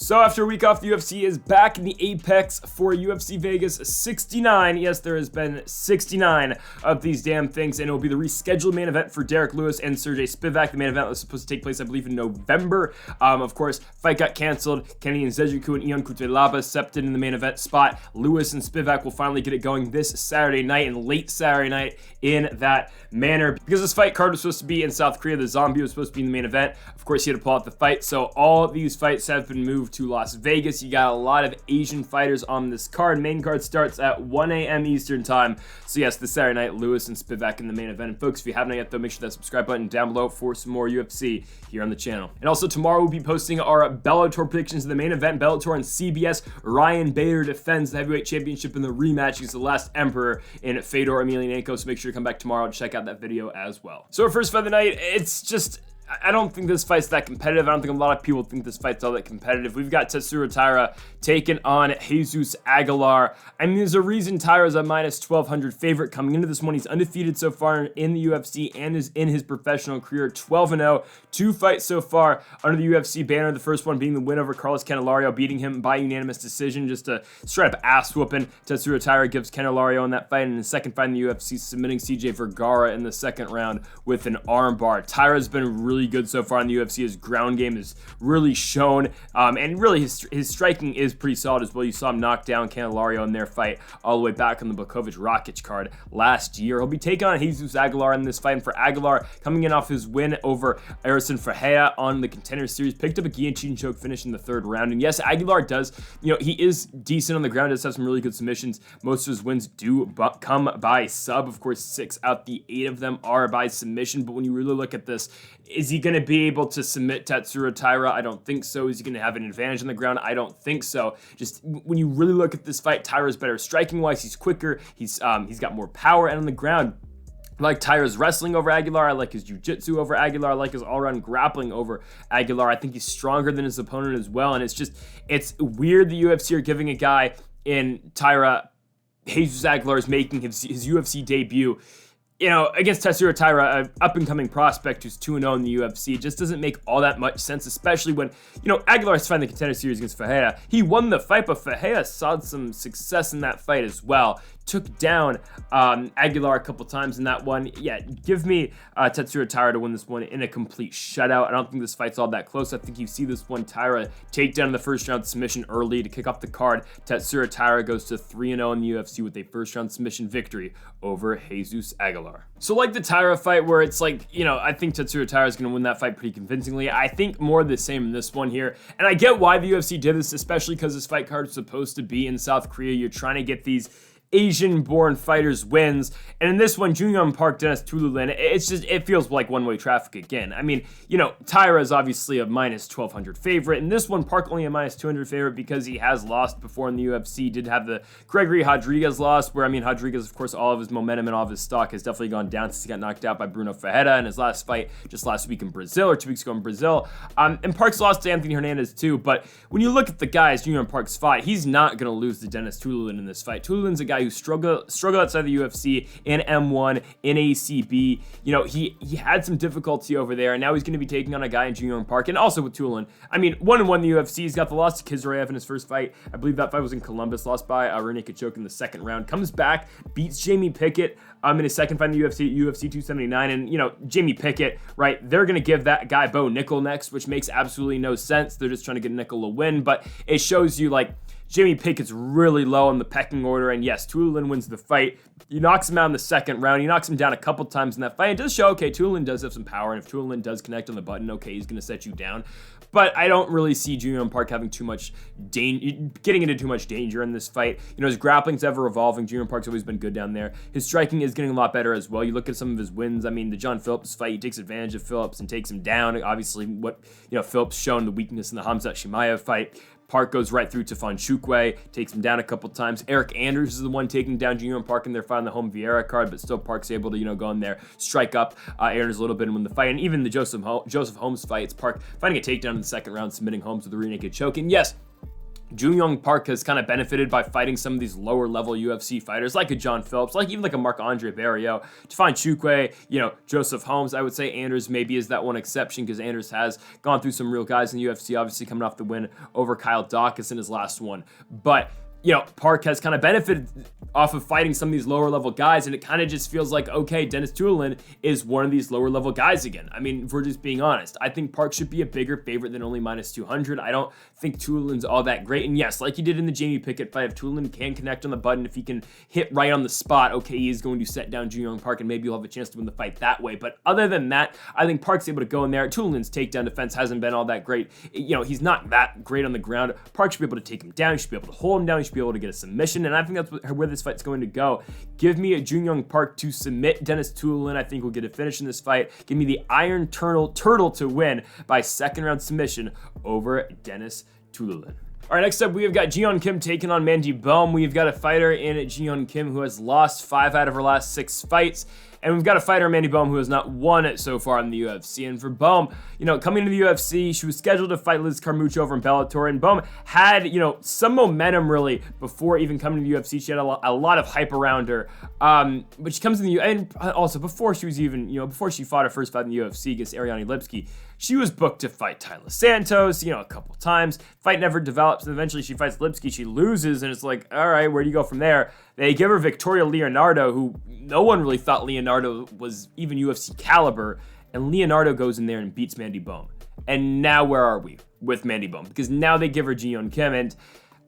So after a week off, the UFC is back in the Apex for UFC Vegas 69. Yes, there has been 69 of these damn things, and it will be the rescheduled main event for Derrick Lewis and Serghei Spivac. The main event was supposed to take place, I believe, in November. Of course, fight got canceled. Kenny and Nzechukwu and Ion Cutelaba stepped in the main event spot. Lewis and Spivac will finally get it going this Saturday night and late Saturday night in that manner. Because this fight card was supposed to be in South Korea, the Zombie was supposed to be in the main event. Of course, he had to pull out the fight, so all these fights have been moved to Las Vegas. You got a lot of Asian fighters on this card. Main card starts at 1 a.m. Eastern time. So yes, this Saturday night, Lewis and Spivac in the main event. And folks, if you haven't yet, though, make sure that subscribe button down below for some more UFC here on the channel. And also tomorrow we'll be posting our Bellator predictions of the main event. Bellator on CBS. Ryan Bader defends the heavyweight championship in the rematch against the last Emperor in Fedor Emelianenko. So make sure to come back tomorrow and check out that video as well. So our first fight of the night, it's just, I don't think this fight's that competitive. I don't think a lot of people think this fight's all that competitive. We've got Taira taking on Jesus Aguilar. I mean, there's a reason Taira's a minus 1,200 favorite coming into this one. He's undefeated so far in the UFC and is in his professional career, 12-0. 2 fights so far under the UFC banner. The first one being the win over Carlos Candelario, beating him by unanimous decision, just a straight up ass whooping. Taira gives Candelario in that fight, and in the second fight in the UFC, submitting CJ Vergara in the second round with an armbar. Taira's been really good so far in the UFC. His ground game is really shown, and really his striking is pretty solid as well. You saw him knock down Candelario in their fight all the way back on the Blachowicz-Rakic card last year. He'll be taking on Jesus Aguilar in this fight, and for Aguilar, coming in off his win over Serghei on the Contender Series, picked up a guillotine choke finish in the third round. And yes, Aguilar does, he is decent on the ground, does have some really good submissions. Most of his wins do come by sub. Of course, 6 out the 8 of them are by submission, but when you really look at this, is he going to be able to submit Taira? I don't think so. Is he going to have an advantage on the ground? I don't think so. Just when you really look at this fight, Taira's better striking-wise. He's quicker. He's got more power, and on the ground, I like Taira's wrestling over Aguilar. I like his jiu-jitsu over Aguilar. I like his all-around grappling over Aguilar. I think he's stronger than his opponent as well, and it's weird the UFC are giving a guy in Taira, Jesus Aguilar is making his UFC debut, against Taira, an up-and-coming prospect who's 2-0 in the UFC. It just doesn't make all that much sense, especially when, Aguilar's fighting the Contender Series against Ferreira. He won the fight, but Ferreira saw some success in that fight as well. Took down Aguilar a couple times in that one. Yeah, give me Taira to win this one in a complete shutout. I don't think this fight's all that close. I think you see this one Taira take down the first round submission early to kick off the card. Taira goes to 3-0 in the UFC with a first round submission victory over Jesus Aguilar. So like the Taira fight where it's like, I think Taira is going to win that fight pretty convincingly. I think more of the same in this one here. And I get why the UFC did this, especially because this fight card is supposed to be in South Korea. You're trying to get these Asian-born fighters wins, and in this one, Jung Park, Dennis Tiuliulin, it feels like one-way traffic again. I mean, Taira is obviously a minus 1,200 favorite, and this one, Park only a minus 200 favorite because he has lost before in the UFC. Did have the Gregory Rodriguez loss, where, Rodriguez, of course, all of his momentum and all of his stock has definitely gone down since he got knocked out by Bruno Ferreira in his last fight just last week in Brazil, or 2 weeks ago in Brazil. And Park's lost to Anthony Hernandez too, but when you look at the guys Jung Park's fought, he's not going to lose to Dennis Tiuliulin in this fight. Tiuliulin's a guy who struggled outside the UFC in M1, in ACB. He had some difficulty over there, and now he's going to be taking on a guy in Jung Park, and also with Tiuliulin. 1-1 in the UFC. He's got the loss to Kizraev in his first fight. I believe that fight was in Columbus, lost by rear naked choke in the second round. Comes back, beats Jamie Pickett in his second fight in the UFC, UFC 279, and Jamie Pickett, right? They're going to give that guy Bo Nickel next, which makes absolutely no sense. They're just trying to get Nickel a win, but it shows you Jamie Pickett's really low on the pecking order, and yes, Tiuliulin wins the fight. He knocks him out in the second round. He knocks him down a couple times in that fight. It does show, okay, Tiuliulin does have some power, and if Tiuliulin does connect on the button, okay, he's going to set you down. But I don't really see Jung Park having getting into too much danger in this fight. His grappling's ever evolving. Jung Park's always been good down there. His striking is getting a lot better as well. You look at some of his wins. The John Phillips fight, he takes advantage of Phillips and takes him down. Obviously, Phillips shown the weakness in the Khamzat Chimaev fight. Park goes right through to Chukwu, takes him down a couple times. Eric Anders is the one taking down Jung Park in their fight on the home Vieira card, but still Park's able to, go in there, strike up Anders a little bit and win the fight. And even the Joseph Holmes fight, it's Park finding a takedown in the second round, submitting Holmes with a rear naked choke. And yes, Jung Park has kind of benefited by fighting some of these lower level UFC fighters like a John Phillips, like even like a Marc-Andre Barriault, Tafon Chukwu, Joseph Holmes. I would say Anders maybe is that one exception because Anders has gone through some real guys in the UFC, obviously coming off the win over Kyle Dawkins in his last one. But Park has kind of benefited off of fighting some of these lower level guys, and it kind of just feels like, okay, Dennis Tiuliulin is one of these lower level guys again. I mean, if we're just being honest, I think Park should be a bigger favorite than only minus 200. I don't think Tiuliulin's all that great, and yes, like he did in the Jamie Pickett fight, if Tiuliulin can connect on the button, if he can hit right on the spot, okay, he is going to set down Jung Park, and maybe you'll have a chance to win the fight that way. But other than that, I think Park's able to go in there. Tiuliulin's takedown defense hasn't been all that great. He's not that great on the ground. Park should be able to take him down. He should be able to hold him down. He should be able to get a submission, and I think that's where this fight's going to go. Give me a Jung Park to submit Dennis Tiuliulin. I think we'll get a finish in this fight. Give me the Iron Turtle to win by second round submission over Dennis Tiuliulin. All right, next up, we have got Jeon Kim taking on Mandy Bohm. We've got a fighter in Jeon Kim who has lost 5 out of her last 6 fights. And we've got a fighter, Mandy Bohm, who has not won it so far in the UFC. And for Bohm, coming into the UFC, she was scheduled to fight Liz Carmouche over in Bellator. And Bohm had, some momentum really before even coming to the UFC. She had a lot of hype around her. But she comes in the UFC, and also before she was even, before she fought her first fight in the UFC against Ariane Lipski, she was booked to fight Taila Santos, a couple times. Fight never develops, and eventually she fights Lipski. She loses, and it's like, all right, where do you go from there? They give her Victoria Leonardo, who no one really thought Leonardo was even UFC caliber, and Leonardo goes in there and beats Mandy Bohm. And now where are we with Mandy Bohm? Because now they give her Jeon Kim, and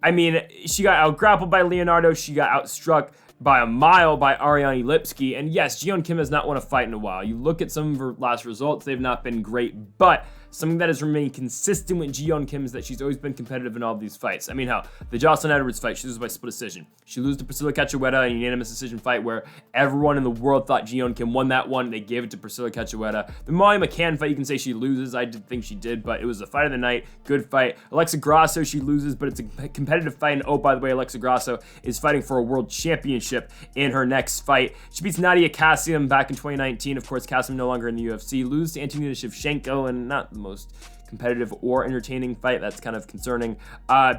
I mean, she got out-grappled by Leonardo, she got outstruck by a mile by Ariane Lipski, and yes, Jeon Kim has not won a fight in a while. You look at some of her last results, they've not been great, but something that has remained consistent with Jeon Kim is that she's always been competitive in all of these fights. I mean, the Jocelyn Edwards fight, she loses by split decision. She loses to Priscilla Cachoeira in a unanimous decision fight where everyone in the world thought Jeon Kim won that one. They gave it to Priscilla Cachoeira. The Molly McCann fight, you can say she loses. I did think she did, but it was a fight of the night. Good fight. Alexa Grasso, she loses, but it's a competitive fight. And oh, by the way, Alexa Grasso is fighting for a world championship in her next fight. She beats Nadia Kassium back in 2019. Of course, Kassium no longer in the UFC. Loses to Antonina Shevchenko, and not the most competitive or entertaining fight. That's kind of concerning.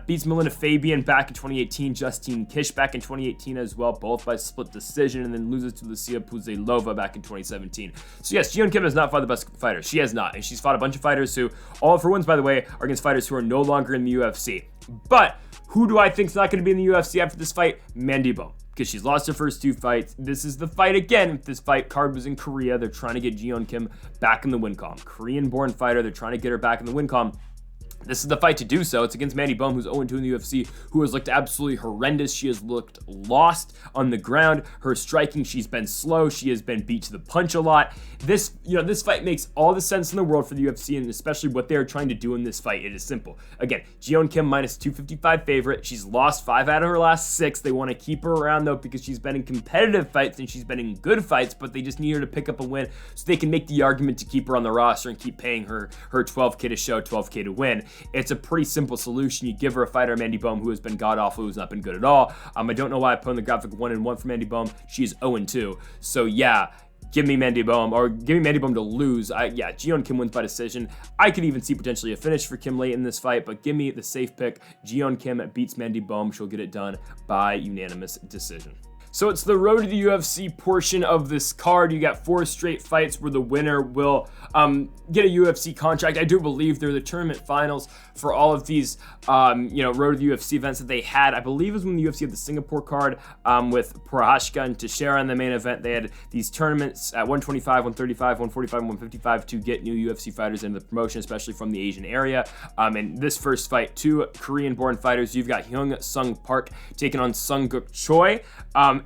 Beats Melinda Fabian back in 2018. Justine Kish back in 2018 as well, both by split decision, and then loses to Lucia Puzilova back in 2017. So yes, Jeon Kim has not fought the best fighters. She has not, and she's fought a bunch of fighters who, all of her wins, by the way, are against fighters who are no longer in the UFC. But who do I think is not going to be in the UFC after this fight? Mandy Bohm. Because she's lost her first 2 fights. This is the fight again. If this fight card was in Korea, they're trying to get Jeon Kim back in the win column. Korean-born fighter, they're trying to get her back in the win column. This is the fight to do so. It's against Mandy Bohm, who's 0-2 in the UFC, who has looked absolutely horrendous. She has looked lost on the ground. Her striking, she's been slow. She has been beat to the punch a lot. This fight makes all the sense in the world for the UFC, and especially what they're trying to do in this fight. It is simple. Again, Jeon Kim minus 255 favorite. She's lost 5 out of her last 6. They want to keep her around, though, because she's been in competitive fights and she's been in good fights, but they just need her to pick up a win so they can make the argument to keep her on the roster and keep paying her 12K to show, 12K to win. It's a pretty simple solution. You give her a fighter, Mandy Bohm, who has been god-awful, who's not been good at all. I don't know why I put on the graphic 1-1 for Mandy Bohm. She's 0-2. So yeah, give me Mandy Bohm, or give me Mandy Bohm to lose. Jeon Kim wins by decision. I could even see potentially a finish for Kim late in this fight, but give me the safe pick. Jeon Kim beats Mandy Bohm. She'll get it done by unanimous decision. So it's the road to the UFC portion of this card. You got 4 straight fights where the winner will get a UFC contract. I do believe they're the tournament finals for all of these, road to the UFC events that they had. I believe it was when the UFC had the Singapore card with Prohashka and Teixeira in the main event. They had these tournaments at 125, 135, 145, and 155 to get new UFC fighters into the promotion, especially from the Asian area. And this first fight, 2 Korean-born fighters. You've got Hyung Sung Park taking on Sunguk Choi.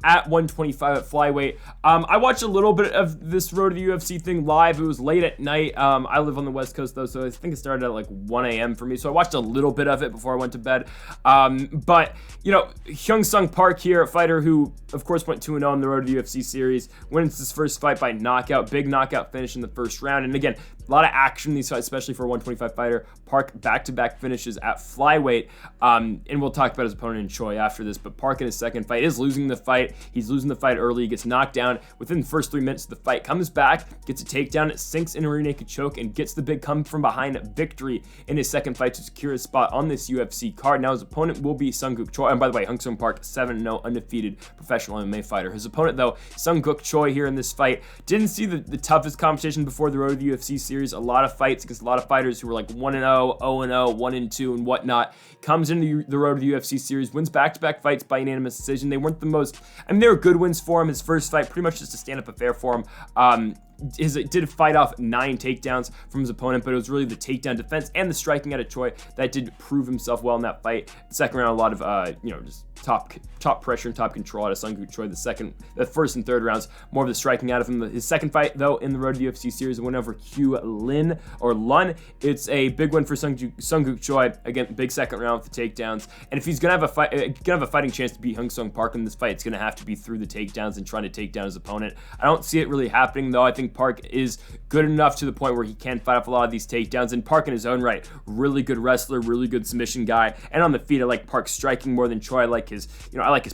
At 125 at flyweight. I watched a little bit of this road to the UFC thing live. It was late at night. I live on the West Coast though, so I think it started at like 1 a.m. for me. So I watched a little bit of it before I went to bed. But Hyung Sung Park here, a fighter who, of course, went 2-0 in the road to the UFC series, wins his first fight by knockout, big knockout finish in the first round. And again, A lot of action in these fights, especially for a 125 fighter. Park back-to-back finishes at flyweight, and we'll talk about his opponent in Choi after this, but Park in his second fight is losing the fight. He's losing the fight early. He gets knocked down within the first 3 minutes of the fight, comes back, gets a takedown, sinks in a rear naked choke, and gets the big come from behind victory in his second fight to secure his spot on this UFC card. Now his opponent will be Seung-Guk Choi, and by the way, Hung Sung Park, 7-0 undefeated professional MMA fighter. His opponent, though, Seung-Guk Choi here in this fight, didn't see the toughest competition before the road to the UFC series. A lot of fights against a lot of fighters who were like 1-0, 0-0, 1-2, and whatnot. Comes into the road to the UFC series, wins back-to-back fights by unanimous decision. They weren't the most, I mean, they were good wins for him. His first fight, pretty much just a stand-up affair for him. Did fight off 9 takedowns from his opponent, but it was really the takedown defense and the striking out of Choi that did prove himself well in that fight. Second round, a lot of just top pressure and top control out of Seung-Guk Choi. The first and third rounds, more of the striking out of him. His second fight, though, in the road to the UFC series, a win over Tiuliulin or Lun. It's a big win for Seung-Guk Choi. Again, big second round with the takedowns. And if he's gonna have a fighting chance to beat Hung Sung Park in this fight, it's gonna have to be through the takedowns and trying to take down his opponent. I don't see it really happening, though. I think Park is good enough to the point where he can fight off a lot of these takedowns. And Park in his own right, really good wrestler, really good submission guy. And on the feet, I like Park striking more than Choi. I like his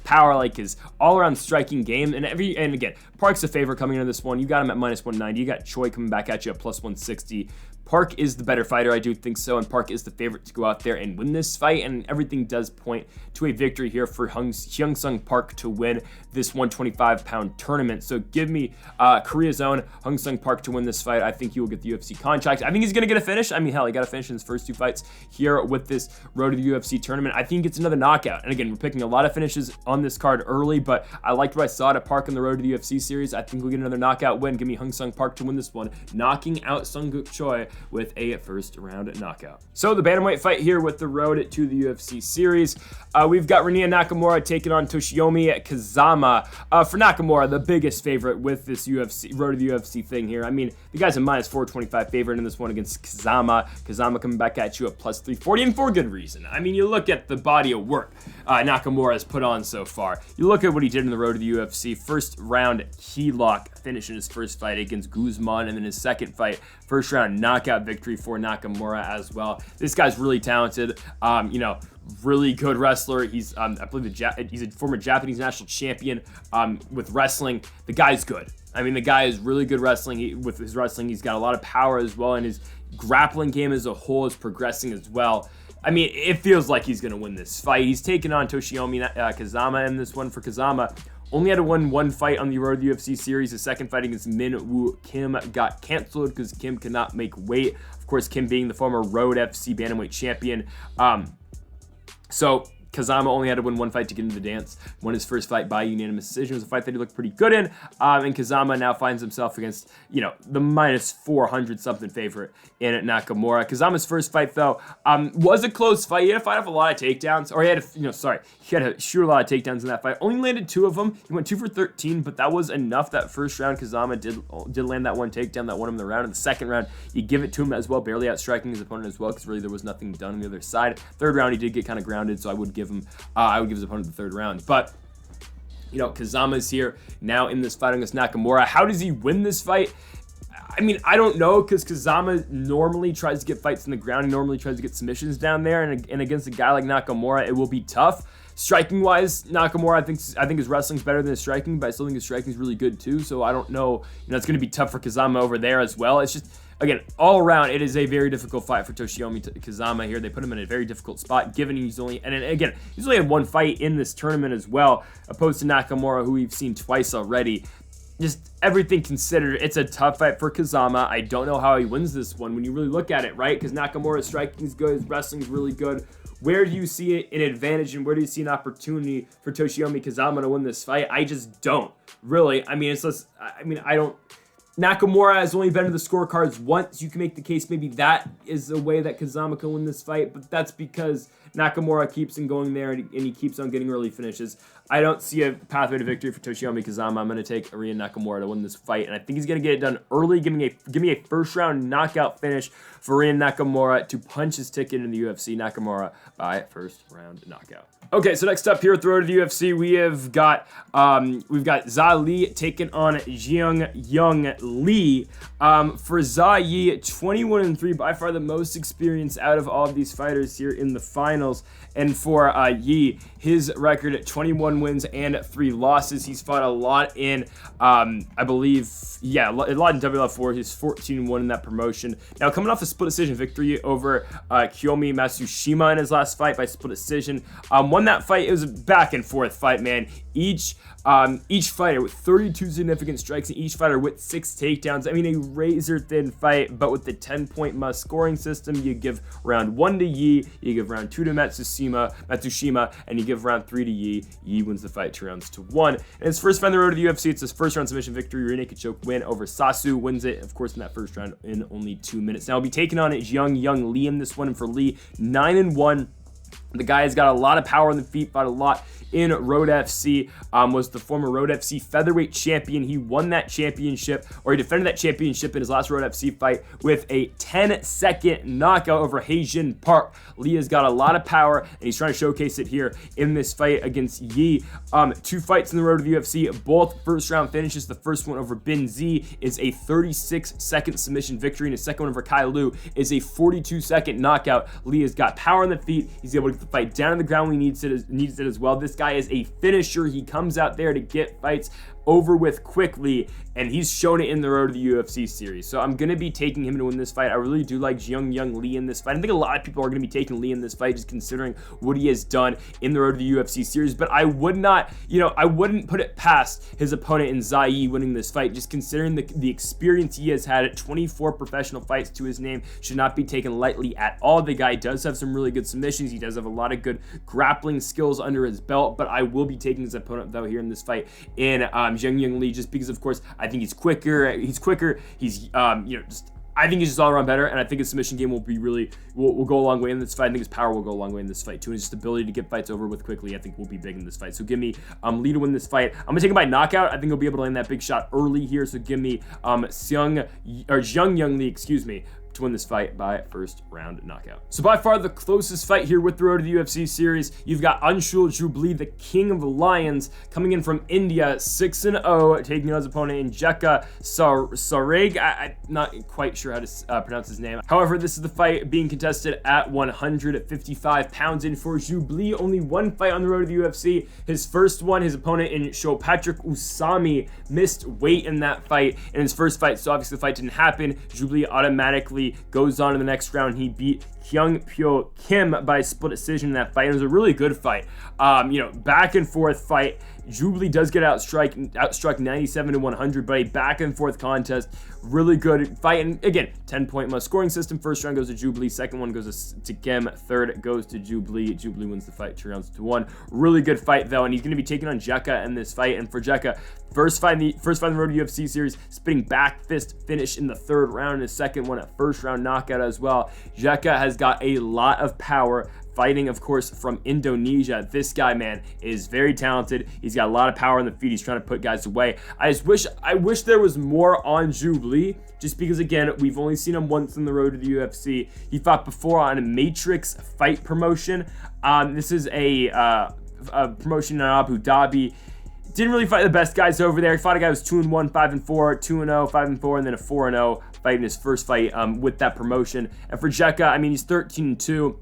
power, I like his all-around striking game. And again, Park's a favorite coming into this one. You got him at -190. You got Choi coming back at you at +160. Park is the better fighter, I do think so, and Park is the favorite to go out there and win this fight, and everything does point to a victory here for Hung Sung Park to win this 125-pound tournament. So give me Korea's own Hung Sung Park to win this fight. I think he will get the UFC contract. I think he's going to get a finish. I mean, hell, he got a finish in his first 2 fights here with this road to the UFC tournament. I think he gets another knockout. And again, we're picking a lot of finishes on this card early, but I liked what I saw at Park in the road to the UFC series. I think we'll get another knockout win. Give me Hung Sung Park to win this one, knocking out Seung-Guk Choi with a first round knockout. So the bantamweight fight here with the road to the UFC series. We've got Rinya Nakamura taking on Toshiomi Kazama. For Nakamura, the biggest favorite with this road to the UFC thing here. I mean, the guy's a -425 favorite in this one against Kazama. Kazama coming back at you at +340, and for good reason. I mean, you look at the body of work Nakamura has put on so far. You look at what he did in the road to the UFC. First round key lock finish in his first fight against Guzman, and then his second fight, first round knockout victory for Nakamura as well. This guy's really talented. Really good wrestler. He's, I believe, he's a former Japanese national champion with wrestling. The guy's good. I mean, the guy is really good wrestling. With his wrestling, he's got a lot of power as well, and his grappling game as a whole is progressing as well. I mean, it feels like he's going to win this fight. He's taking on Toshiomi Kazama in this one. For Kazama, only had to win 1 fight on the road to the UFC series. His second fight against Min Woo Kim got canceled because Kim could not make weight. Of course, Kim being the former Road FC Bantamweight champion. So Kazama only had to win 1 fight to get into the dance. Won his first fight by unanimous decision. It was a fight that he looked pretty good in. And Kazama now finds himself against, the -400-something favorite in Nakamura. Kazama's first fight, though, was a close fight. He had to fight off a lot of takedowns. Or he had to shoot a lot of takedowns in that fight. Only landed 2 of them. He went 2 for 13, but that was enough. That first round, Kazama did land that 1 takedown that won him the round. In the second round, you give it to him as well, barely outstriking his opponent as well, because really there was nothing done on the other side. Third round, he did get kind of grounded, so I would give his opponent the third round. But Kazama's here now in this fight against Nakamura. How does he win this fight? I mean, I don't know, because Kazama normally tries to get fights in the ground. He normally tries to get submissions down there, and against a guy like Nakamura, it will be tough. Striking wise, Nakamura, I think his wrestling's better than his striking, but I still think his striking is really good too. So I don't know. It's going to be tough for Kazama over there as well. It's just, again, all around, it is a very difficult fight for Toshiomi Kazama here. They put him in a very difficult spot, given he's only had 1 fight in this tournament as well, opposed to Nakamura, who we've seen twice already. Just everything considered, it's a tough fight for Kazama. I don't know how he wins this one when you really look at it, right? Because Nakamura's striking is good, his wrestling is really good. Where do you see an advantage, and where do you see an opportunity for Toshiomi Kazama to win this fight? I just don't, really. I mean, I don't. Nakamura has only been to the scorecards once. You can make the case maybe that is a way that Kazama can win this fight, but that's because Nakamura keeps on going there and he keeps on getting early finishes. I don't see a pathway to victory for Toshiomi Kazama. I'm going to take Rinya Nakamura to win this fight, and I think he's going to get it done early. Give me a first-round knockout finish for Rinya Nakamura to punch his ticket in the UFC. Nakamura by first-round knockout. Okay, so next up here at the road to the UFC, we've got Zali taking on Jung Lee. For Saragih, 21-3, by far the most experience out of all of these fighters here in the finals. And for Yi, his record at 21 wins and 3 losses. He's fought a lot in, I believe, yeah, a lot in WL4. He's 14-1 in that promotion. Now, coming off a split decision victory over Kiyomi Matsushima in his last fight by split decision. Won that fight. It was a back and forth fight, man. Each fighter with 32 significant strikes and each fighter with 6 takedowns. I mean, a razor thin fight, but with the 10-point must scoring system, you give round 1 to Yi, you give round 2 to Matsushima, and you give round 3 to Yi. Yi wins the fight 2 rounds to 1. And his first fight on the road to the UFC, it's his first round submission victory. Rear naked choke win over Sasu. Wins it, of course, in that first round in only 2 minutes. Now, he'll be taking on Jung Lee in this one, and for Lee, 9-1. The guy has got a lot of power on the feet, fought a lot in Road FC, was the former Road FC featherweight champion. He won that championship, or he defended that championship in his last Road FC fight with a 10-second knockout over Haejin Park. Lee has got a lot of power, and he's trying to showcase it here in this fight against Yi. 2 fights in the road to the UFC, both first round finishes. The first one over Bin Z is a 36-second submission victory, and the second one over Kai Lu is a 42-second knockout. Lee has got power on the feet. He's able to get the fight down on the ground when he needs it as well. This guy is a finisher. He comes out there to get fights over with quickly, and he's shown it in the road to the UFC series. So I'm going to be taking him to win this fight. I really do like Jung Lee in this fight. I think a lot of people are going to be taking Lee in this fight just considering what he has done in the road to the UFC series, but I would not, I wouldn't put it past his opponent in Saragih winning this fight, just considering the experience he has had at 24 professional fights to his name. Should not be taken lightly at all. The guy does have some really good submissions. He does have a lot of good grappling skills under his belt, but I will be taking his opponent though here in this fight in Jung Lee, just because, of course, I think he's quicker. He's I think he's just all around better, and I think his submission game will go a long way in this fight. I think his power will go a long way in this fight too, and his just ability to get fights over with quickly, I think, will be big in this fight. So give me Lee to win this fight. I'm gonna take him by knockout. I think he'll be able to land that big shot early here. So give me Jung Lee, to win this fight by first round knockout. So by far the closest fight here with the road to the UFC series, you've got Anshul Jubli, the king of the lions, coming in from India, 6-0, taking on his opponent in Jeka Saragih. I'm not quite sure how to pronounce his name. However, this is the fight being contested at 155 pounds, and for Jubli, only one fight on the road to the UFC. His first one, his opponent in Patrick Usami missed weight in that fight in his first fight, so obviously the fight didn't happen. Jubli automatically goes on to the next round. He beat Kyung Pyo Kim by split decision in that fight. It was a really good fight. Back and forth fight. Jubli does get outstruck 97-100, but a back and forth contest. Really good fight. And again, 10-point must scoring system. First round goes to Jubli. Second one goes to Kim. Third goes to Jubli. Jubli wins the fight 2 rounds to 1. Really good fight though, and he's going to be taking on Jeka in this fight. And for Jeka, first fight in the road to UFC series, spinning back fist finish in the 3rd round, and his second one at first round knockout as well. Jeka has got a lot of power. Fighting, of course, from Indonesia. This guy, man, is very talented. He's got a lot of power on the feet. He's trying to put guys away. I wish there was more on Jubli, just because, again, we've only seen him once in the road to the UFC. He fought before on a Matrix fight promotion. This is a promotion in Abu Dhabi. Didn't really fight the best guys over there. He fought a guy who was 2-1, 5-4, 2-0, 5-4, and then a 4-0 fight in his first fight with that promotion. And for Jeka, I mean, he's 13-2.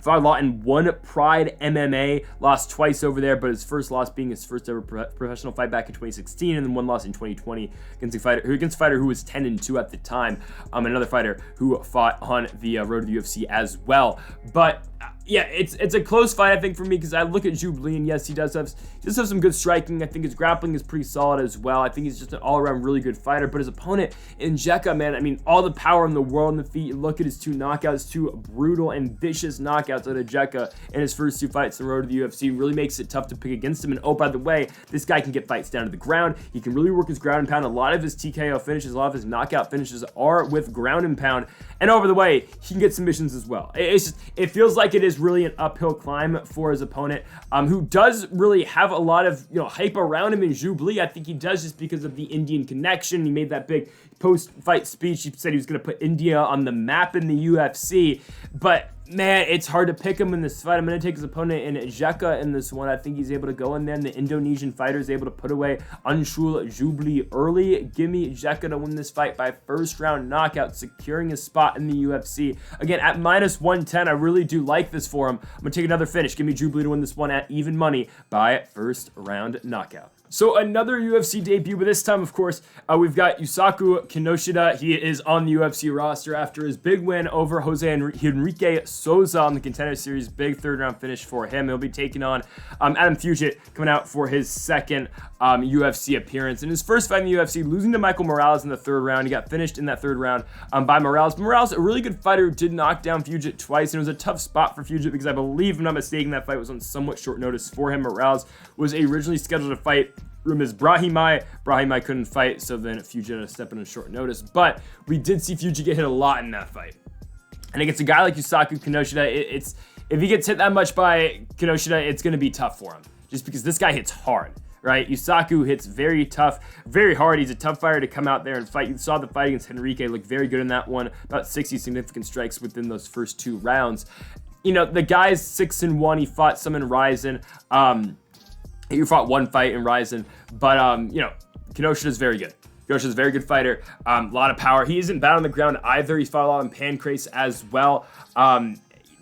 Fought a lot in One Pride MMA, lost twice over there, but his first loss being his first ever professional fight back in 2016, and then one loss in 2020 against a fighter who was 10-2 at the time, another fighter who fought on the road to the UFC as well. But yeah, it's a close fight, I think, for me, because I look at Jubli, and yes, he does have some good striking. I think his grappling is pretty solid as well. I think he's just an all-around really good fighter. But his opponent in Jeka, man, I mean, all the power in the world on the feet. You look at his 2 knockouts, 2 brutal and vicious knockouts out of Jeka in his first 2 fights in the road to the UFC. Really makes it tough to pick against him. And oh, by the way, this guy can get fights down to the ground. He can really work his ground and pound. A lot of his TKO finishes, a lot of his knockout finishes are with ground and pound. And over the way, he can get submissions as well. It feels like it is really an uphill climb for his opponent, who does really have a lot of hype around him in Jubli. I think he does, just because of the Indian connection. He made that big post-fight speech. He said he was going to put India on the map in the UFC. But Man, it's hard to pick him in this fight. I'm going to take his opponent in Jeka in this one. I think he's able to go in there, and the Indonesian fighter is able to put away Anshul Jubli early. Give me Jeka to win this fight by first round knockout, securing his spot in the UFC. Again, at -110, I really do like this for him. I'm going to take another finish. Give me Jubli to win this one at even money by first round knockout. So another UFC debut, but this time, of course, we've got Yusaku Kinoshita. He is on the UFC roster after his big win over Jose Henrique Souza on the Contender Series. Big third-round finish for him. He'll be taking on Adam Fugitt, coming out for his second UFC appearance. In his first fight in the UFC, losing to Michael Morales in the third round. He got finished in that third round by Morales. Morales, a really good fighter who did knock down Fugitt twice, and it was a tough spot for Fugitt because I believe, if I'm not mistaken, that fight was on somewhat short notice for him. Morales was originally scheduled to fight Ramiz Brahimaj. Brahimaj couldn't fight, so then Fugitt had to step in on short notice. But we did see Fugitt get hit a lot in that fight. And against a guy like Yusaku Kinoshita, if he gets hit that much by Kinoshita, it's going to be tough for him. Just because this guy hits hard, right? Yusaku hits very tough, very hard. He's a tough fighter to come out there and fight. You saw the fight against Henrique look very good in that one. About 60 significant strikes within those first 2 rounds. You know, the guy's 6-1. He fought some in Ryzen. He fought one fight in Ryzen, but, you know, Kinoshita is very good. Kinoshita is a very good fighter, a lot of power. He isn't bad on the ground either. He's fought a lot in Pancrase as well.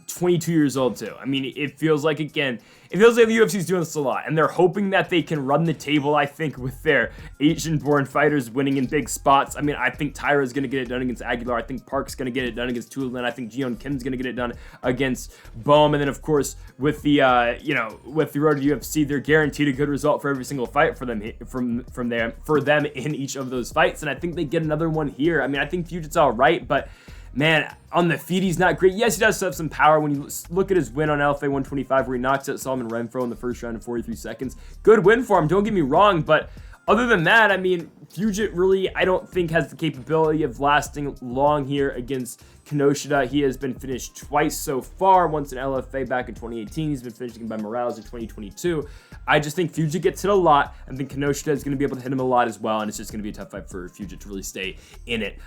22 years old too. I mean, it feels like, again, it feels like the UFC's doing this a lot, and they're hoping that they can run the table, I think, with their Asian-born fighters winning in big spots. I mean, I think Taira is going to get it done against Aguilar. I think Park's going to get it done against Tiuliulin. I think Jeon Kim's going to get it done against Bohm. And then, of course, with the, you know, with the road to UFC, they're guaranteed a good result for every single fight for them, for them in each of those fights. And I think they get another one here. I mean, I think Fugitt's all right, but man, on the feet, he's not great. Yes, he does have some power. When you look at his win on LFA 125, where he knocks out Solomon Renfro in the first round in 43 seconds, good win for him, don't get me wrong, but other than that, I mean, Fugitt really, I don't think, has the capability of lasting long here against Kinoshita. He has been finished twice so far, once in LFA back in 2018. He's been finished by Morales in 2022. I just think Fugitt gets hit a lot. I think Kinoshita is going to be able to hit him a lot as well, and it's just going to be a tough fight for Fugitt to really stay in it.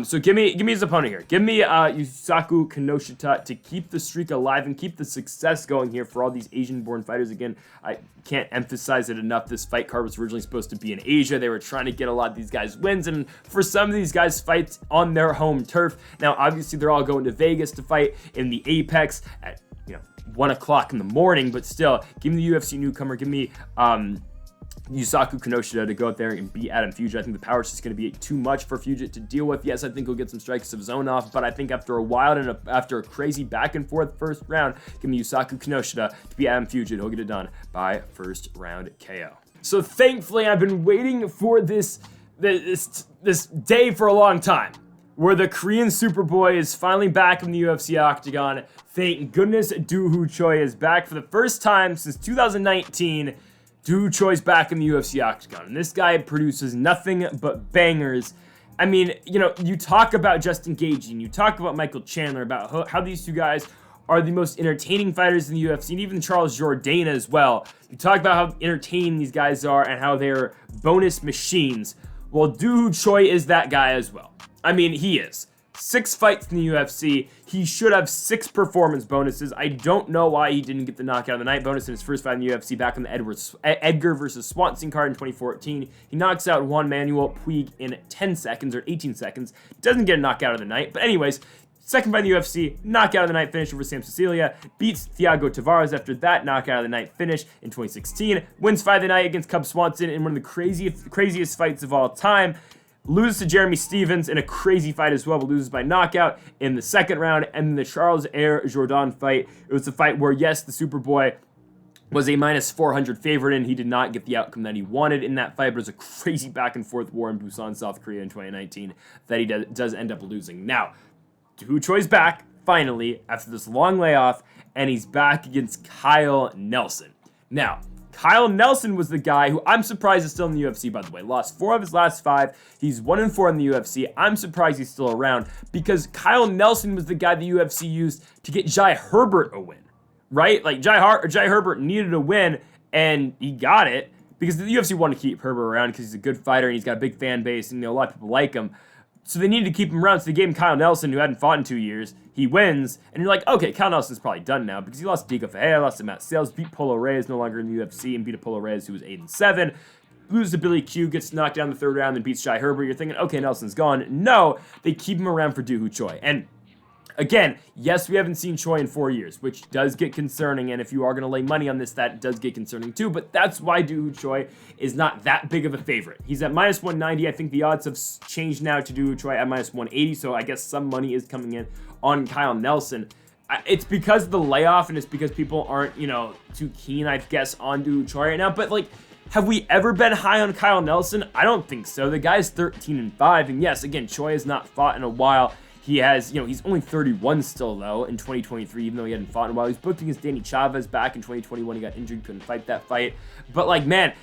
So give me his opponent here. Give me Yusaku Kinoshita to keep the streak alive and keep the success going here for all these Asian-born fighters. Again, I can't emphasize it enough. This fight card was originally supposed to be in Asia. They were trying to get a lot of these guys wins, and for some of these guys, fights on their home turf. Now, obviously, they're all going to Vegas to fight in the Apex at 1 o'clock in the morning, but still, give me the UFC newcomer. Give me Yusaku Kinoshita to go out there and beat Adam Fugitt. I think the power is just going to be too much for Fugitt to deal with. Yes, I think he'll get some strikes of his own off, but I think after a while and after a crazy back and forth first round, give me Yusaku Kinoshita to beat Adam Fugitt. He'll get it done by first round KO. So thankfully, I've been waiting for this day for a long time, where the Korean Superboy is finally back in the UFC octagon. Thank goodness Choi is back for the first time since 2019. Choi's back in the UFC octagon, and this guy produces nothing but bangers. I mean, you talk about Justin Gaethje, and you talk about Michael Chandler, about how these two guys are the most entertaining fighters in the UFC, and even Charles Jourdain as well. You talk about how entertaining these guys are and how they're bonus machines. Well, Choi is that guy as well. I mean, he is. 6 fights in the UFC. He should have 6 performance bonuses. I don't know why he didn't get the knockout of the night bonus in his first fight in the UFC back on the Edgar versus Swanson card in 2014. He knocks out Juan Manuel Puig in 10 seconds or 18 seconds. Doesn't get a knockout of the night. But anyways, second fight in the UFC, knockout of the night finish over Sam Cecilia. Beats Thiago Tavares after that knockout of the night finish in 2016. Wins fight of the night against Cub Swanson in one of the craziest fights of all time. Loses to Jeremy Stevens in a crazy fight as well, but loses by knockout in the second round. And then the Charles Air Jourdain fight. It was a fight where, yes, the Superboy was a -400 favorite, and he did not get the outcome that he wanted in that fight, but it was a crazy back-and-forth war in Busan, South Korea in 2019 that he does end up losing. Now, Choi's back, finally, after this long layoff, and he's back against Kyle Nelson. Now, Kyle Nelson was the guy who I'm surprised is still in the UFC, by the way. Lost 4 of his last 5. He's 1-4 in the UFC. I'm surprised he's still around because Kyle Nelson was the guy the UFC used to get Jai Herbert a win, right? Like, Jai Herbert needed a win, and he got it because the UFC wanted to keep Herbert around because he's a good fighter and he's got a big fan base, and a lot of people like him. So they needed to keep him around, so they gave him Kyle Nelson, who hadn't fought in 2 years. He wins, and you're like, okay, Kyle Nelson's probably done now, because he lost to Diego Ferreira, lost to Matt Sales, beat Polo Reyes, no longer in the UFC, and beat a Polo Reyes who was 8-7. Loses to Billy Q, gets knocked down in the third round, then beats Shai Herbert. You're thinking, okay, Nelson's gone. No, they keep him around for Doo Ho Choi. And again, yes, we haven't seen Choi in 4 years, which does get concerning, and if you are going to lay money on this, that does get concerning too, but that's why Doo Ho Choi is not that big of a favorite. He's at minus 190. I think the odds have changed now to Doo Ho Choi at minus 180, so I guess some money is coming in on Kyle Nelson. It's because of the layoff, and it's because people aren't, too keen, I guess, on Doo Ho Choi right now, but like, have we ever been high on Kyle Nelson? I don't think so. The guy's 13-5, and yes, again, Choi has not fought in a while. He has, he's only 31 still, though, in 2023, even though he hadn't fought in a while. He's booked against Danny Chavez back in 2021. He got injured, couldn't fight that fight. But, like, man,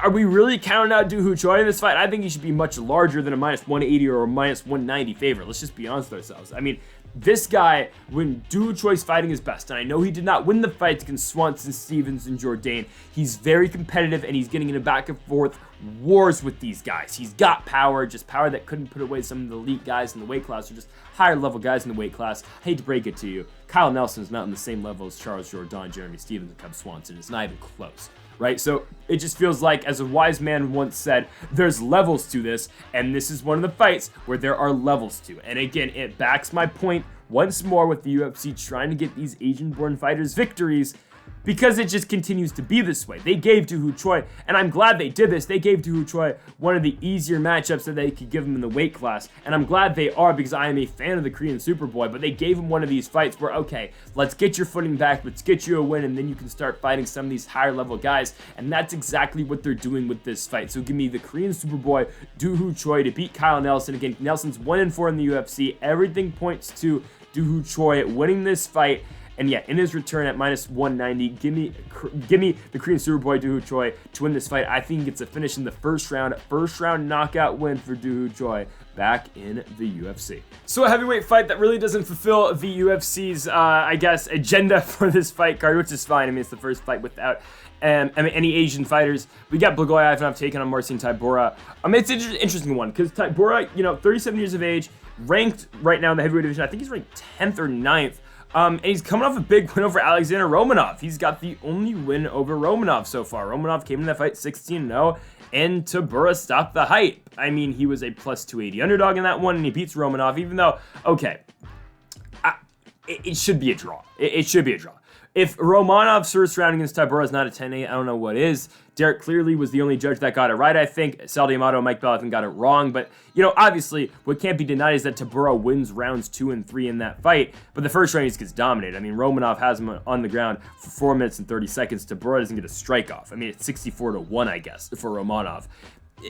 are we really counting out Doo Ho Choi in this fight? I think he should be much larger than a minus 180 or a minus 190 favorite. Let's just be honest with ourselves. I mean, this guy, when Doo Ho Choi's fighting his best, and I know he did not win the fights against Swanson, Stevens, and Jourdain, he's very competitive, and he's getting into back and forth wars with these guys. He's got power, just power that couldn't put away some of the elite guys in the weight class, or just higher level guys in the weight class. I hate to break it to you, Kyle Nelson is not on the same level as Charles Jourdain, Jeremy Stevens, and Cub Swanson. It's not even close. Right? So it just feels like, as a wise man once said, there's levels to this, and this is one of the fights where there are levels to. And again, it backs my point once more with the UFC trying to get these Asian-born fighters victories, because it just continues to be this way. They gave Doo Ho Choi, and I'm glad they did this, they gave Doo Ho Choi one of the easier matchups that they could give him in the weight class, and I'm glad they are, because I am a fan of the Korean Superboy, but they gave him one of these fights where, okay, let's get your footing back, let's get you a win, and then you can start fighting some of these higher level guys, and that's exactly what they're doing with this fight. So give me the Korean Superboy, Doo Ho Choi, to beat Kyle Nelson. Again, Nelson's 1-4 in the UFC, everything points to Doo Ho Choi winning this fight. And yeah, in his return at minus 190, give me the Korean Superboy Doo Ho Choi to win this fight. I think he gets a finish in the first round knockout win for Doo Ho Choi back in the UFC. So a heavyweight fight that really doesn't fulfill the UFC's, I guess, agenda for this fight card, which is fine. I mean, it's the first fight without any Asian fighters. We got Blagoy Ivanov taking on Marcin Tybura. It's an interesting one, because Tybura, 37 years of age, ranked right now in the heavyweight division. I think he's ranked 10th or 9th. And he's coming off a big win over Alexander Romanov. He's got the only win over Romanov so far. Romanov came in that fight 16-0, and Tybura stopped the hype. I mean, he was a plus 280 underdog in that one, and he beats Romanov, even though, okay, it should be a draw. It should be a draw. If Romanov's first round against Tybura is not a 10-8, I don't know what is. Derrick clearly was the only judge that got it right, I think. Sal D'Amato and Mike Bell, I think, got it wrong. But, obviously, what can't be denied is that Tybura wins rounds 2 and 3 in that fight. But the first round, he just gets dominated. I mean, Romanov has him on the ground for 4 minutes and 30 seconds. Tybura doesn't get a strike off. I mean, it's 64-1, I guess, for Romanov.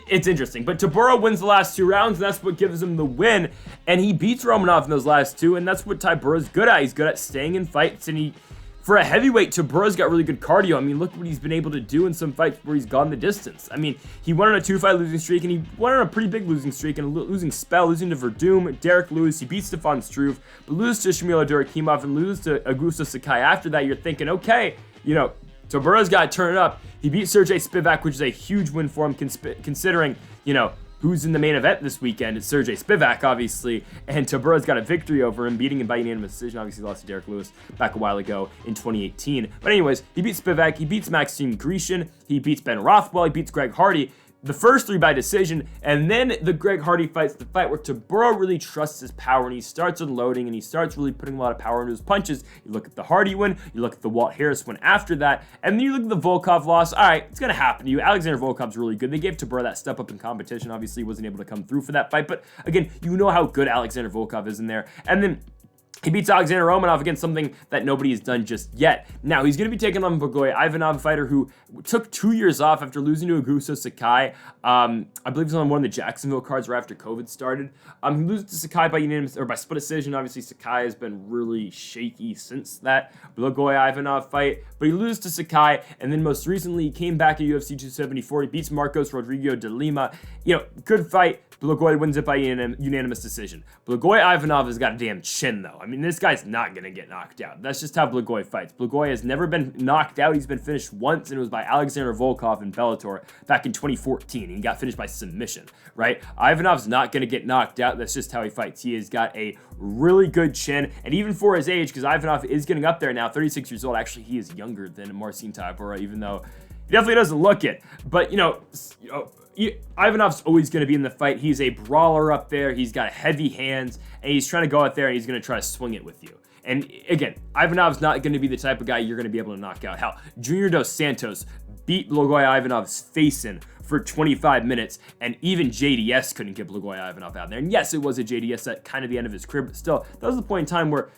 It's interesting. But Tybura wins the last 2 rounds, and that's what gives him the win. And he beats Romanov in those last 2, and that's what Tybura's good at. He's good at staying in fights, and for a heavyweight, Tybura's got really good cardio. I mean, look what he's been able to do in some fights where he's gone the distance. I mean, he went on a 2-fight losing streak, and he went on a pretty big losing streak and a losing spell, losing to Verdum, Derrick Lewis. He beats Stefan Struve, but loses to Shamil Durakimov and loses to Augusto Sakai. After that, you're thinking, okay, Tybura's got to turn it up. He beat Serghei Spivac, which is a huge win for him, considering, who's in the main event this weekend. It's Serghei Spivac, obviously, and Tybura's got a victory over him, beating him by unanimous decision. Obviously, he lost to Derrick Lewis back a while ago in 2018. But anyways, he beats Spivac, he beats Maxime Grishin, he beats Ben Rothwell, he beats Greg Hardy. The first 3 by decision, and then the Greg Hardy fight's the fight where Tybura really trusts his power, and he starts unloading, and he starts really putting a lot of power into his punches. You look at the Hardy win, you look at the Walt Harris win after that, and then you look at the Volkov loss. All right, it's going to happen to you. Alexander Volkov's really good. They gave Tybura that step up in competition. Obviously, he wasn't able to come through for that fight, but again, you know how good Alexander Volkov is in there. And then he beats Alexander Romanov against something that nobody has done just yet. Now, he's going to be taking on Blagoy Ivanov, a fighter who took 2 years off after losing to Augusto Sakai. I believe he's on one of the Jacksonville cards right after COVID started. He loses to Sakai by unanimous, or by split decision. Obviously, Sakai has been really shaky since that Blagoy Ivanov fight, but he loses to Sakai, and then most recently, he came back at UFC 274. He beats Marcos Rodrigo de Lima. Good fight. Blagoy wins it by unanimous decision. Blagoy Ivanov has got a damn chin, though. I mean, mean, this guy's not going to get knocked out. That's just how Blagoy fights. Blagoy has never been knocked out. He's been finished once, and it was by Alexander Volkov in Bellator back in 2014. And he got finished by submission, right? Ivanov's not going to get knocked out. That's just how he fights. He has got a really good chin, and even for his age, because Ivanov is getting up there now, 36 years old. Actually, he is younger than Marcin Tybura, even though he definitely doesn't look it. But, Ivanov's always going to be in the fight. He's a brawler up there. He's got heavy hands, and he's trying to go out there, and he's going to try to swing it with you. And again, Ivanov's not going to be the type of guy you're going to be able to knock out. Hell, Junior Dos Santos beat Blagoy Ivanov's face in for 25 minutes, and even JDS couldn't get Blagoy Ivanov out there. And yes, it was a JDS at kind of the end of his career, but still, that was the point in time where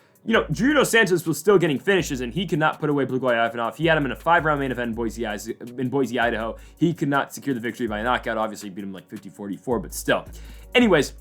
Junior Dos Santos was still getting finishes, and he could not put away Blagoy Ivanov. He had him in a 5-round main event in Boise, Idaho. He could not secure the victory by knockout. Obviously, he beat him like 50-44, but still. Anyways,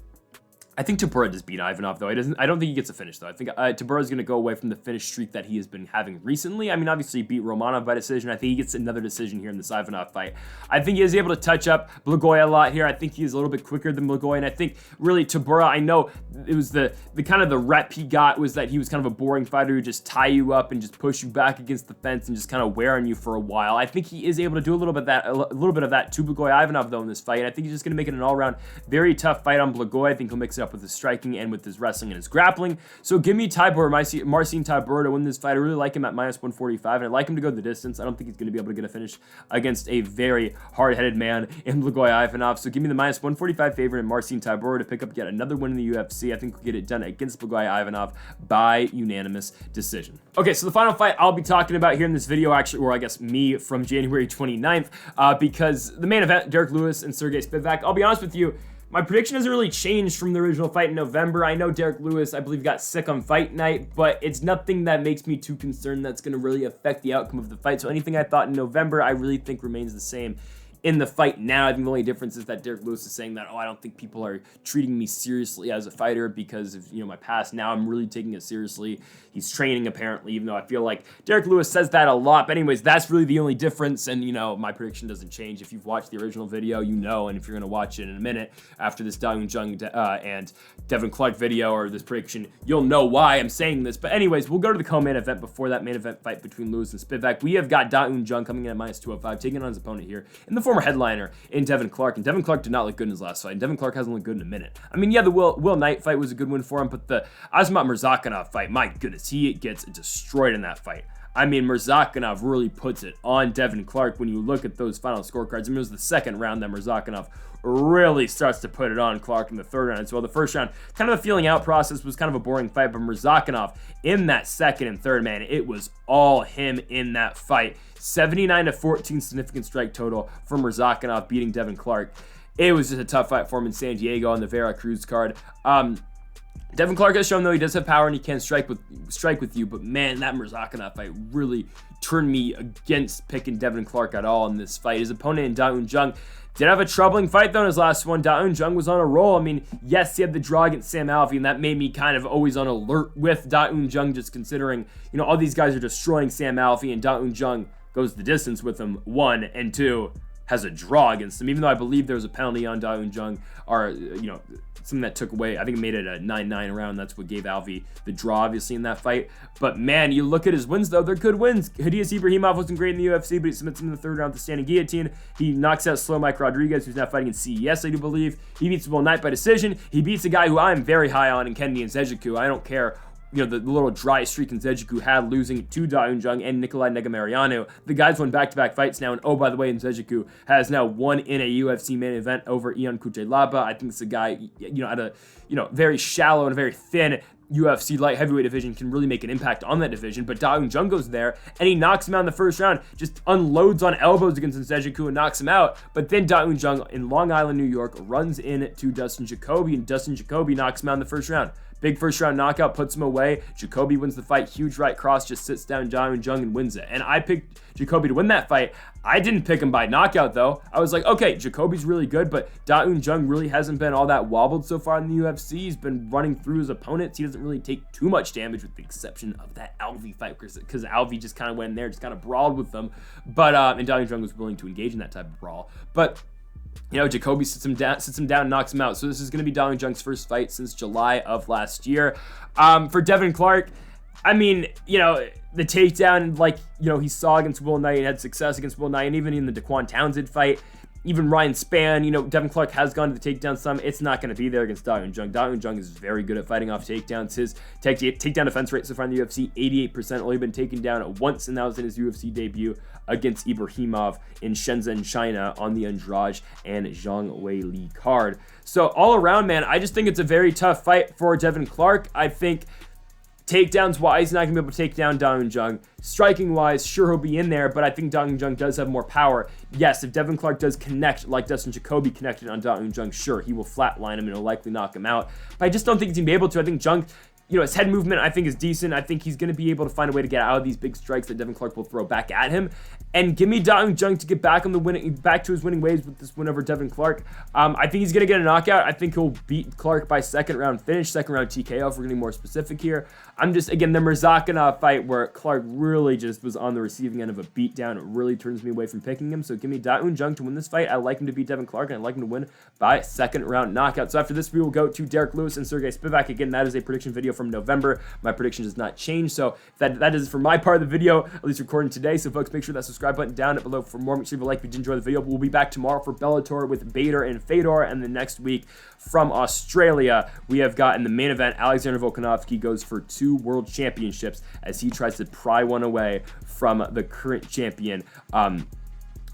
I think Tybura just beat Ivanov, though. I don't think he gets a finish, though. I think Tybura is going to go away from the finish streak that he has been having recently. I mean, obviously, he beat Romanov by decision. I think he gets another decision here in this Ivanov fight. I think he is able to touch up Blagoy a lot here. I think he is a little bit quicker than Blagoy, and I think, really, Tybura, I know it was the kind of the rep he got was that he was kind of a boring fighter who would just tie you up and just push you back against the fence and just kind of wear on you for a while. I think he is able to do a little bit of that to Blagoy Ivanov, though, in this fight, and I think he's just going to make it an all-around very tough fight on Blagoy. I think he'll mix it up with his striking and with his wrestling and his grappling. So give me Tybura, Marcin Tybura to win this fight. I really like him at -145, and I like him to go the distance. I don't think he's going to be able to get a finish against a very hard-headed man in Blagoy Ivanov. So give me the -145 favorite in Marcin Tybura to pick up yet another win in the UFC. I think we'll get it done against Blagoy Ivanov by unanimous decision. Okay, so the final fight I'll be talking about here in this video, actually, or I guess me, from January 29th, because the main event, Derrick Lewis and Serghei Spivac, I'll be honest with you, my prediction hasn't really changed from the original fight in November. I know Derrick Lewis, I believe, got sick on fight night, but it's nothing that makes me too concerned that's going to really affect the outcome of the fight. So anything I thought in November, I really think remains the same in the fight now. I think the only difference is that Derrick Lewis is saying that, I don't think people are treating me seriously as a fighter because of, my past. Now I'm really taking it seriously. He's training, apparently, even though I feel like Derrick Lewis says that a lot. But anyways, that's really the only difference, and, my prediction doesn't change. If you've watched the original video, and if you're going to watch it in a minute after this Jung and Devin Clark video or this prediction, you'll know why I'm saying this. But anyways, we'll go to the co-main event before that main event fight between Lewis and Spivac. We have got Jung coming in at -205, taking on his opponent here in the former headliner in Devin Clark, and Devin Clark did not look good in his last fight, and Devin Clark hasn't looked good in a minute. I mean, yeah, the Will Knight fight was a good win for him, but the Azamat Murzakanov fight, my goodness, he gets destroyed in that fight. I mean, Murzakanov really puts it on Devin Clark when you look at those final scorecards. I mean, it was the second round that Murzakanov really starts to put it on Clark in the third round as well. The first round, kind of the feeling out process was kind of a boring fight, but Murzakanov in that second and third, man, it was all him in that fight. 79-14 significant strike total for Murzakanov beating Devin Clark. It was just a tough fight for him in San Diego on the Vera Cruz card. Devin Clark has shown, though, he does have power and he can strike with you, but man, that Murzakanov fight really turned me against picking Devin Clark at all in this fight. His opponent in Jung did have a troubling fight, though, in his last one. Jung was on a roll. I mean, yes, he had the draw against Sam Alvey, and that made me kind of always on alert with Jung, just considering, all these guys are destroying Sam Alvey, and Jung goes the distance with him, 1, and 2, has a draw against him, even though I believe there was a penalty on Jung, or, something that took away, I think it made it a 9-9 round. That's what gave Alvey the draw, obviously, in that fight. But man, you look at his wins, though, they're good wins. Hadias Ibrahimov wasn't great in the UFC, but he submits him in the third round with the standing guillotine. He knocks out Slow Mike Rodriguez, who's now fighting in CES, I do believe. He beats Will Knight by decision. He beats a guy who I'm very high on in Kennedy and Nzechukwu. I don't care the little dry streak Nzechukwu had, losing to Jung and Nikolai Negumereanu. The guys won back-to-back fights now, and oh, by the way, Nzechukwu has now won in a UFC main event over Ion Kutelaba. I think it's a guy, at a, very shallow and very thin UFC light heavyweight division can really make an impact on that division, but Jung goes there and he knocks him out in the first round, just unloads on elbows against Nzechukwu and knocks him out. But then Jung in Long Island, New York, runs in to Dustin Jacoby, and Dustin Jacoby knocks him out in the first round. Big first round knockout, puts him away. Jacoby wins the fight. Huge right cross, just sits down Jung and wins it. And I picked Jacoby to win that fight. I didn't pick him by knockout, though. I was like, okay, Jacoby's really good, but Jung really hasn't been all that wobbled so far in the UFC. He's been running through his opponents. He doesn't really take too much damage, with the exception of that Alvey fight, because Alvey just kind of went in there, just kind of brawled with them. But and Jung was willing to engage in that type of brawl. But you know, Jacoby sits him down, knocks him out. So this is going to be Da Un Jung's first fight since July of last year. For Devin Clark, I mean, you know, the takedown, like, you know, he saw against Will Knight, had success against Will Knight, and even in the Daquan Townsend fight, even Ryan Spann, you know, Devin Clark has gone to the takedown some. It's not going to be there against Da Un Jung. Da Un Jung is very good at fighting off takedowns. His takedown defense rate so far in the UFC, 88%. Only been taken down once, and that was in his UFC debut against Ibrahimov in Shenzhen, China on the Andrade and Zhang Weili card. So all around, man, I just think it's a very tough fight for Devin Clark. I think takedowns wise, he's not going to be able to take down Da Un Jung. Striking wise, sure, he'll be in there, but I think Da Un Jung does have more power. Yes, if Devin Clark does connect like Dustin Jacoby connected on Da Un Jung, sure, he will flatline him and he'll likely knock him out. But I just don't think he's going to be able to. I think Jung, you know, his head movement, I think, is decent. I think he's going to be able to find a way to get out of these big strikes that Devin Clark will throw back at him. And give me Da Un Jung to get back to his winning ways with this win over Devin Clark. I think he's going to get a knockout. I think he'll beat Clark by second round finish, second round TKO if we're getting more specific here. I'm just, again, the Murzakanov fight where Clark really just was on the receiving end of a beatdown. It really turns me away from picking him. So give me Da Un Jung to win this fight. I like him to beat Devin Clark, and I like him to win by second round knockout. So after this, we will go to Derrick Lewis and Serghei Spivac. Again, that is a prediction video from November. My prediction does not change. So that is for my part of the video, at least recording today. So folks, make sure that subscribe button down below for more. Make sure you leave a like if you did enjoy the video. We'll be back tomorrow for Bellator with Bader and Fedor, and the next week from Australia, we have got in the main event, Alexander Volkanovski goes for 2 world championships as he tries to pry one away from the current champion.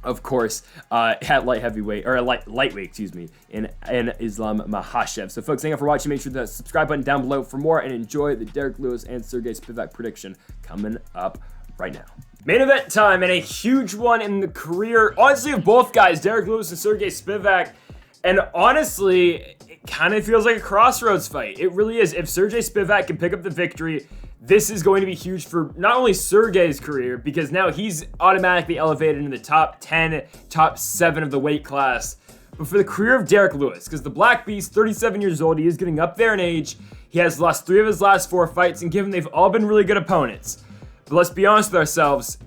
Of course, at lightweight, excuse me, in Islam Makhachev. So folks, thank you for watching. Make sure to subscribe button down below for more, and enjoy the Derrick Lewis and Serghei Spivac prediction coming up right now. Main event time, and a huge one in the career, honestly, of both guys, Derrick Lewis and Serghei Spivac. And honestly, it kind of feels like a crossroads fight. It really is. If Serghei Spivac can pick up the victory, this is going to be huge for not only Serghei's career, because now he's automatically elevated into the top 10, top 7 of the weight class, but for the career of Derrick Lewis, because the Black Beast, 37 years old, he is getting up there in age. He has lost 3 of his last 4 fights, and given they've all been really good opponents. But let's be honest with ourselves,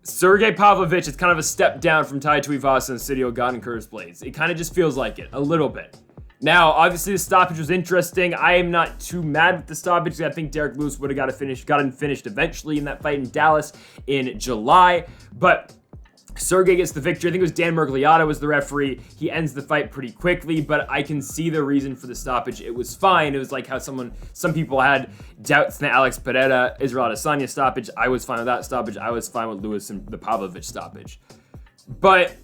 Sergey Pavlovich is kind of a step down from Tai Tuivasa and Sidio God and Curtis Blades. It kind of just feels like it, a little bit. Now, obviously, the stoppage was interesting. I am not too mad with the stoppage. I think Derrick Lewis would have gotten finished eventually in that fight in Dallas in July. But Serghei gets the victory. I think it was Dan Mergliata was the referee. He ends the fight pretty quickly, but I can see the reason for the stoppage. It was fine. It was like how some people had doubts in the Alex Pereira, Israel Adesanya stoppage. I was fine with that stoppage. I was fine with Lewis and the Pavlovich stoppage. But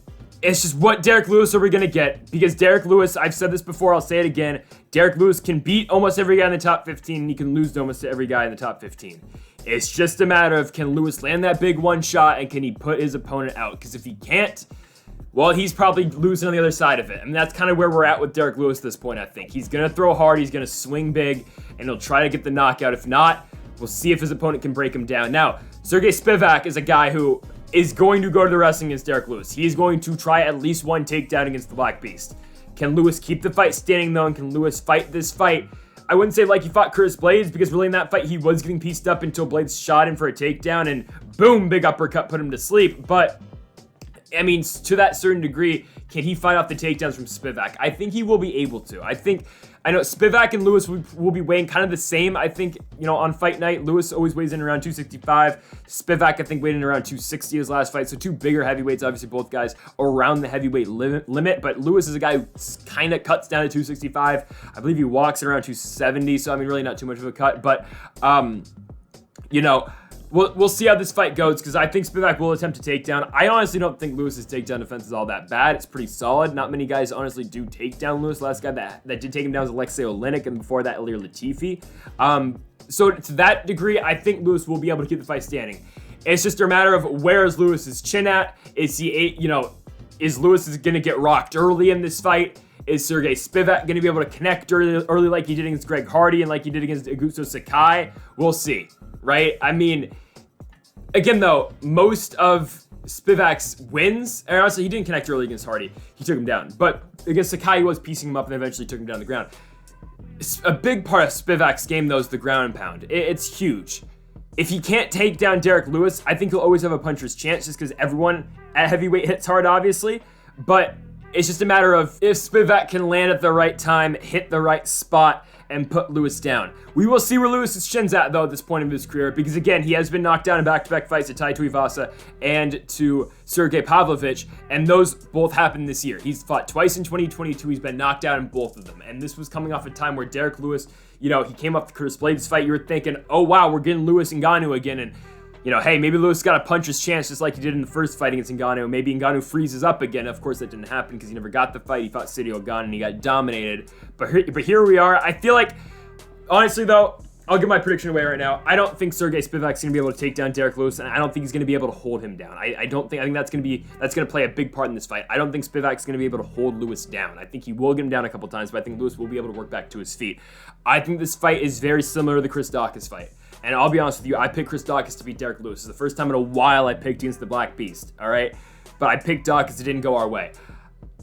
it's just, what Derrick Lewis are we going to get? Because Derrick Lewis, I've said this before, I'll say it again, Derrick Lewis can beat almost every guy in the top 15, and he can lose to almost every guy in the top 15. It's just a matter of, can Lewis land that big one shot, and can he put his opponent out? Because if he can't, well, he's probably losing on the other side of it. I mean, that's kind of where we're at with Derrick Lewis at this point, I think. He's going to throw hard, he's going to swing big, and he'll try to get the knockout. If not, we'll see if his opponent can break him down. Now, Serghei Spivac is a guy who is going to go to the wrestling against Derrick Lewis. He's going to try at least one takedown against the Black Beast. Can Lewis keep the fight standing, though, and can Lewis fight this fight? I wouldn't say like he fought Curtis Blades, because really in that fight he was getting pieced up until Blades shot him for a takedown, and boom, big uppercut put him to sleep. But, I mean, to that certain degree, can he fight off the takedowns from Spivac? I think he will be able to. I know Spivac and Lewis will be weighing kind of the same. I think, you know, on fight night, Lewis always weighs in around 265. Spivac, I think, weighed in around 260 his last fight. So 2 bigger heavyweights, obviously both guys around the heavyweight limit. But Lewis is a guy who kind of cuts down to 265. I believe he walks at around 270. So, I mean, really not too much of a cut. But, you know, we'll see how this fight goes, because I think Spivac will attempt a takedown. I honestly don't think Lewis's takedown defense is all that bad. It's pretty solid. Not many guys honestly do take down Lewis. The last guy that did take him down was Alexei Oleinik, and before that, Ilir Latifi. So to that degree, I think Lewis will be able to keep the fight standing. It's just a matter of, where is Lewis's chin at? Is he, you know, is Lewis going to get rocked early in this fight? Is Serghei Spivac going to be able to connect early like he did against Greg Hardy and like he did against Augusto Sakai? We'll see, right? I mean, again, though, most of Spivac's wins, and honestly, he didn't connect early against Hardy. He took him down. But against Sakai, he was piecing him up and eventually took him down to the ground. A big part of Spivac's game, though, is the ground and pound. It's huge. If he can't take down Derrick Lewis, I think he'll always have a puncher's chance, just because everyone at heavyweight hits hard, obviously. But It's just a matter of if Spivac can land at the right time, hit the right spot, and put Lewis down. We will see where Lewis's chin's at, though, at this point of his career, because, again, he has been knocked down in back-to-back fights to Tai Tuivasa and to Serghei Pavlovich, and those both happened this year. He's fought twice in 2022. He's been knocked out in both of them, and this was coming off a time where Derrick Lewis, you know, he came up the Curtis Blades fight. You were thinking, oh, wow, we're getting Lewis Ngannou again, and you know, hey, maybe Lewis got to punch his chance just like he did in the first fight against Ngannou. Maybe Ngannou freezes up again. Of course, that didn't happen because he never got the fight. He fought City Ogan and he got dominated. But here we are. I feel like, honestly, though, I'll give my prediction away right now. I don't think Serghei Spivac's going to be able to take down Derrick Lewis, and I don't think he's going to be able to hold him down. I think that's going to play a big part in this fight. I don't think Spivac's going to be able to hold Lewis down. I think he will get him down a couple times, but I think Lewis will be able to work back to his feet. I think this fight is very similar to the Chris Daukaus fight. And I'll be honest with you, I picked Chris Daukaus to beat Derrick Lewis. It's the first time in a while I picked against the Black Beast, all right? But I picked Daukaus, it didn't go our way.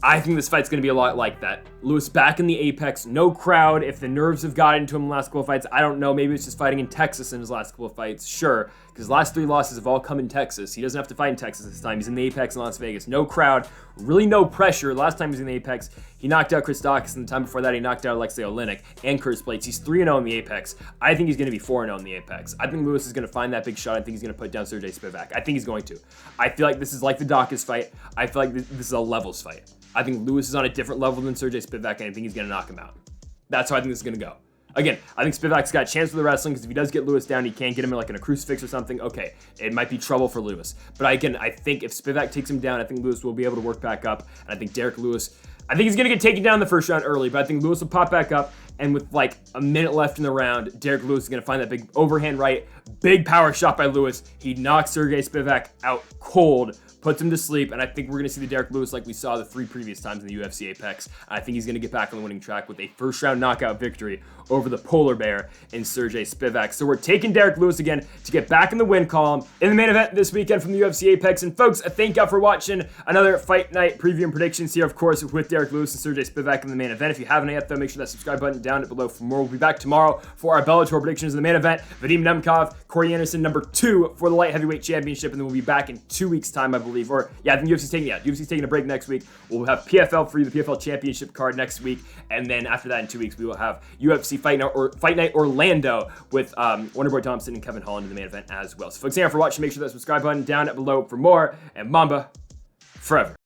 I think this fight's going to be a lot like that. Lewis back in the apex, no crowd. If the nerves have gotten to him in the last couple of fights, I don't know. Maybe it's just fighting in Texas in his last couple of fights. Sure, because his last 3 losses have all come in Texas. He doesn't have to fight in Texas this time. He's in the apex in Las Vegas. No crowd, really no pressure. Last time he was in the apex, he knocked out Chris Daukaus, and the time before that, he knocked out Alexei Oleinik and Curtis Blades. He's 3-0 in the apex. I think he's going to be 4-0 in the apex. I think Lewis is going to find that big shot. I think he's going to put down Serghei Spivac. I think he's going to. I feel like this is like the Daukaus fight. I feel like this is a levels fight. I think Lewis is on a different level than Serghei Spivac, and I think he's going to knock him out. That's how I think this is going to go. Again, I think Spivac's got a chance with the wrestling, because if he does get Lewis down, he can't get him in a crucifix or something. Okay, it might be trouble for Lewis. But again, I think if Spivac takes him down, I think Lewis will be able to work back up. And I think Derrick Lewis, I think he's going to get taken down in the first round early, but I think Lewis will pop back up. And with like a minute left in the round, Derrick Lewis is going to find that big overhand right. Big power shot by Lewis. He knocks Serghei Spivac out cold, puts him to sleep, and I think we're going to see the Derrick Lewis like we saw the 3 previous times in the UFC Apex. I think he's going to get back on the winning track with a first-round knockout victory over the polar bear in Serghei Spivac. So we're taking Derrick Lewis again to get back in the win column in the main event this weekend from the UFC Apex. And folks, thank y'all for watching another Fight Night preview and predictions here, of course, with Derrick Lewis and Serghei Spivac in the main event. If you haven't yet, though, make sure that subscribe button down below for more. We'll be back tomorrow for our Bellator predictions in the main event. Vadim Nemkov, Corey Anderson, number 2 for the light heavyweight championship, and then we'll be back in 2 weeks' time, I believe. Or yeah, I think UFC's taking a break next week. We'll have PFL for you, the PFL championship card next week, and then after that in 2 weeks we will have UFC Fight Night Orlando with Wonderboy Thompson and Kevin Holland in the main event as well. So folks, thank you for watching. Make sure that subscribe button down below for more, and Mamba forever.